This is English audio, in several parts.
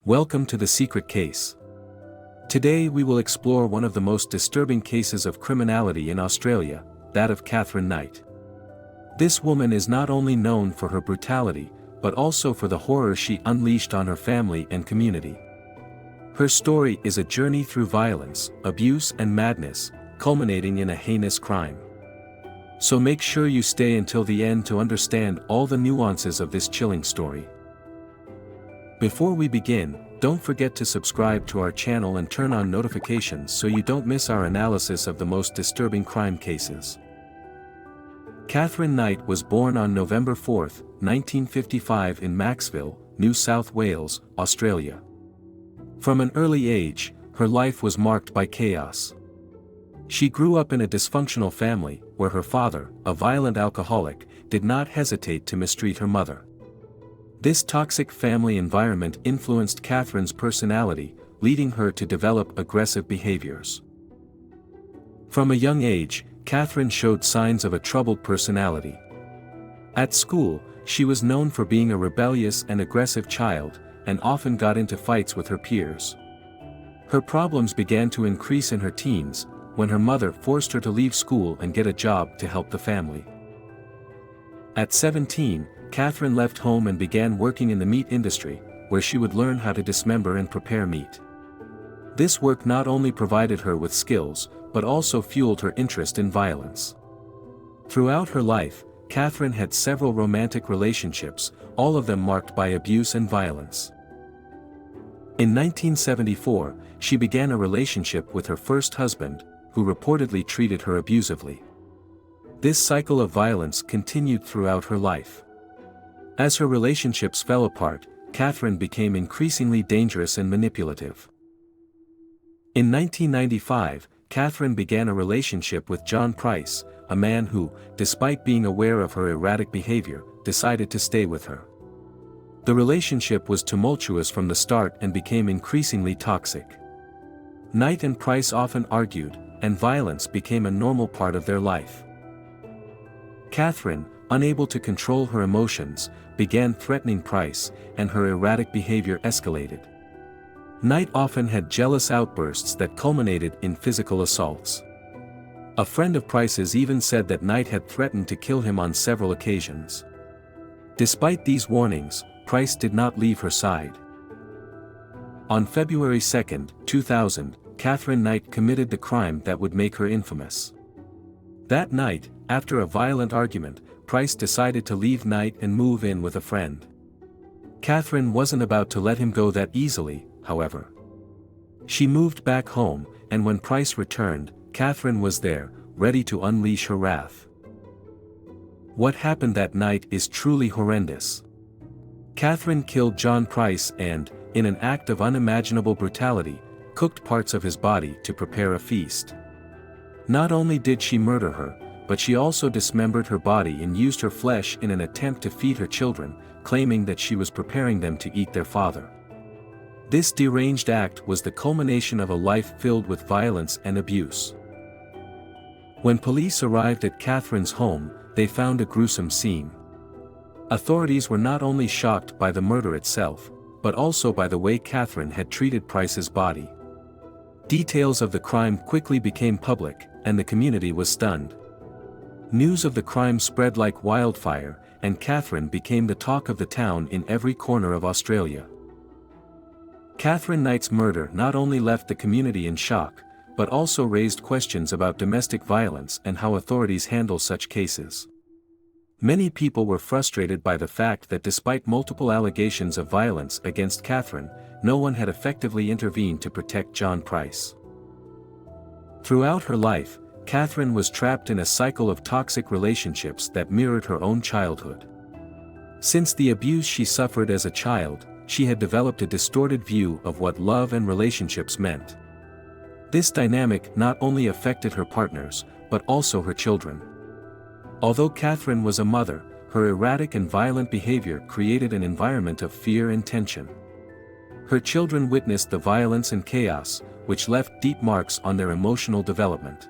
Welcome to The Secret Case. Today we will explore one of the most disturbing cases of criminality in Australia, that of Katherine Knight. This woman is not only known for her brutality, but also for the horror she unleashed on her family and community. Her story is a journey through violence, abuse and madness, culminating in a heinous crime. So make sure you stay until the end to understand all the nuances of this chilling story. Before we begin, don't forget to subscribe to our channel and turn on notifications so you don't miss our analysis of the most disturbing crime cases. Katherine Knight was born on November 4, 1955 in Maxville, New South Wales, Australia. From an early age, her life was marked by chaos. She grew up in a dysfunctional family, where her father, a violent alcoholic, did not hesitate to mistreat her mother. This toxic family environment influenced Katherine's personality, leading her to develop aggressive behaviors. From a young age, Katherine showed signs of a troubled personality. At school, she was known for being a rebellious and aggressive child, and often got into fights with her peers. Her problems began to increase in her teens, when her mother forced her to leave school and get a job to help the family. At 17, Katherine left home and began working in the meat industry, where she would learn how to dismember and prepare meat. This work not only provided her with skills, but also fueled her interest in violence. Throughout her life, Katherine had several romantic relationships, all of them marked by abuse and violence. In 1974, she began a relationship with her first husband, who reportedly treated her abusively. This cycle of violence continued throughout her life. As her relationships fell apart, Katherine became increasingly dangerous and manipulative. In 1995, Katherine began a relationship with John Price, a man who, despite being aware of her erratic behavior, decided to stay with her. The relationship was tumultuous from the start and became increasingly toxic. Knight and Price often argued, and violence became a normal part of their life. Katherine, unable to control her emotions, began threatening Price, and her erratic behavior escalated. Knight often had jealous outbursts that culminated in physical assaults. A friend of Price's even said that Knight had threatened to kill him on several occasions. Despite these warnings, Price did not leave her side. On February 2, 2000, Katherine Knight committed the crime that would make her infamous. That night, after a violent argument, Price decided to leave Knight and move in with a friend. Katherine wasn't about to let him go that easily, however. She moved back home, and when Price returned, Katherine was there, ready to unleash her wrath. What happened that night is truly horrendous. Katherine killed John Price and, in an act of unimaginable brutality, cooked parts of his body to prepare a feast. Not only did she murder her, but she also dismembered her body and used her flesh in an attempt to feed her children, claiming that she was preparing them to eat their father. This deranged act was the culmination of a life filled with violence and abuse. When police arrived at Katherine's home, they found a gruesome scene. Authorities were not only shocked by the murder itself, but also by the way Katherine had treated Price's body. Details of the crime quickly became public, and the community was stunned. News of the crime spread like wildfire, and Katherine became the talk of the town in every corner of Australia. Katherine Knight's murder not only left the community in shock, but also raised questions about domestic violence and how authorities handle such cases. Many people were frustrated by the fact that despite multiple allegations of violence against Katherine, no one had effectively intervened to protect John Price. Throughout her life, Katherine was trapped in a cycle of toxic relationships that mirrored her own childhood. Since the abuse she suffered as a child, she had developed a distorted view of what love and relationships meant. This dynamic not only affected her partners, but also her children. Although Katherine was a mother, her erratic and violent behavior created an environment of fear and tension. Her children witnessed the violence and chaos, which left deep marks on their emotional development.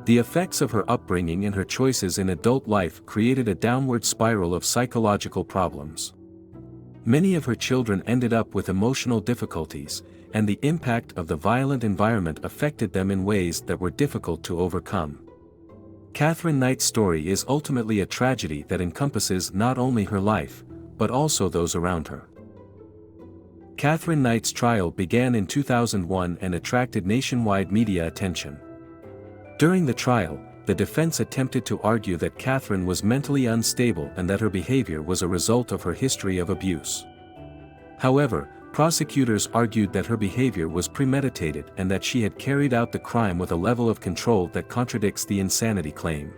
The effects of her upbringing and her choices in adult life created a downward spiral of psychological problems. Many of her children ended up with emotional difficulties, and the impact of the violent environment affected them in ways that were difficult to overcome. Katherine Knight's story is ultimately a tragedy that encompasses not only her life, but also those around her. Katherine Knight's trial began in 2001 and attracted nationwide media attention. During the trial, the defense attempted to argue that Katherine was mentally unstable and that her behavior was a result of her history of abuse. However, prosecutors argued that her behavior was premeditated and that she had carried out the crime with a level of control that contradicts the insanity claim.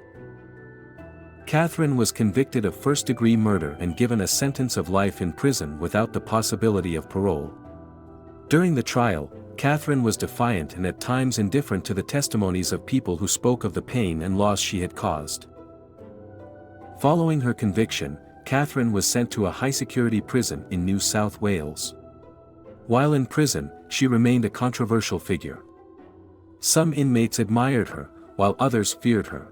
Katherine was convicted of first-degree murder and given a sentence of life in prison without the possibility of parole. During the trial, Katherine was defiant and at times indifferent to the testimonies of people who spoke of the pain and loss she had caused. Following her conviction, Katherine was sent to a high-security prison in New South Wales. While in prison, she remained a controversial figure. Some inmates admired her, while others feared her.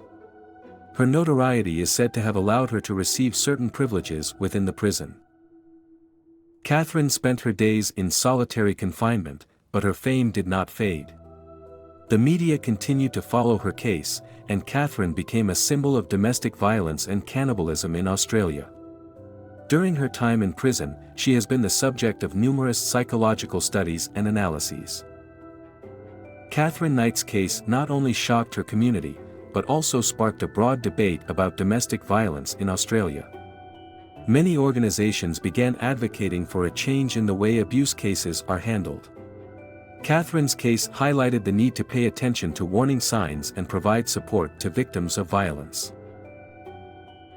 Her notoriety is said to have allowed her to receive certain privileges within the prison. Katherine spent her days in solitary confinement, but her fame did not fade. The media continued to follow her case, and Katherine became a symbol of domestic violence and cannibalism in Australia. During her time in prison, she has been the subject of numerous psychological studies and analyses. Katherine Knight's case not only shocked her community, but also sparked a broad debate about domestic violence in Australia. Many organizations began advocating for a change in the way abuse cases are handled. Katherine's case highlighted the need to pay attention to warning signs and provide support to victims of violence.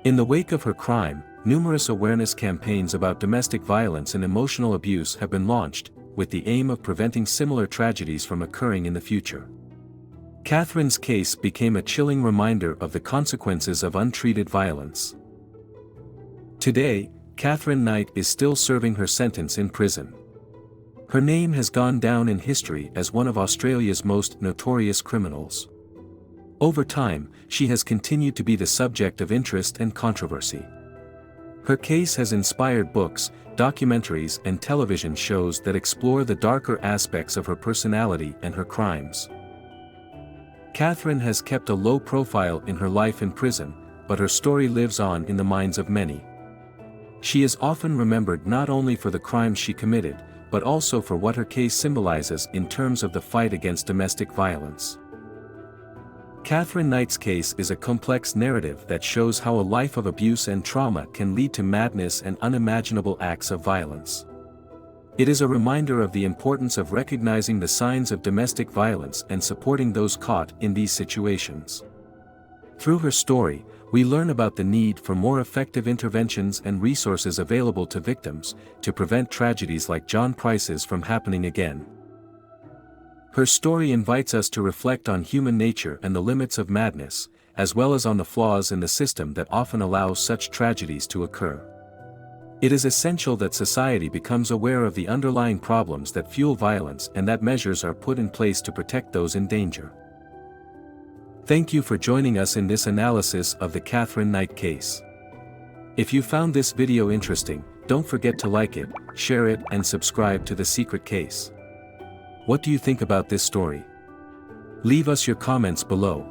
In the wake of her crime, numerous awareness campaigns about domestic violence and emotional abuse have been launched, with the aim of preventing similar tragedies from occurring in the future. Katherine's case became a chilling reminder of the consequences of untreated violence. Today, Katherine Knight is still serving her sentence in prison. Her name has gone down in history as one of Australia's most notorious criminals. Over time, she has continued to be the subject of interest and controversy. Her case has inspired books, documentaries, and television shows that explore the darker aspects of her personality and her crimes. Katherine has kept a low profile in her life in prison, but her story lives on in the minds of many. She is often remembered not only for the crimes she committed, but also for what her case symbolizes in terms of the fight against domestic violence. Katherine Knight's case is a complex narrative that shows how a life of abuse and trauma can lead to madness and unimaginable acts of violence. It is a reminder of the importance of recognizing the signs of domestic violence and supporting those caught in these situations. Through her story, we learn about the need for more effective interventions and resources available to victims, to prevent tragedies like John Price's from happening again. Her story invites us to reflect on human nature and the limits of madness, as well as on the flaws in the system that often allows such tragedies to occur. It is essential that society becomes aware of the underlying problems that fuel violence and that measures are put in place to protect those in danger. Thank you for joining us in this analysis of the Katherine Knight case. If you found this video interesting, don't forget to like it, share it, and subscribe to The Secret Case. What do you think about this story? Leave us your comments below.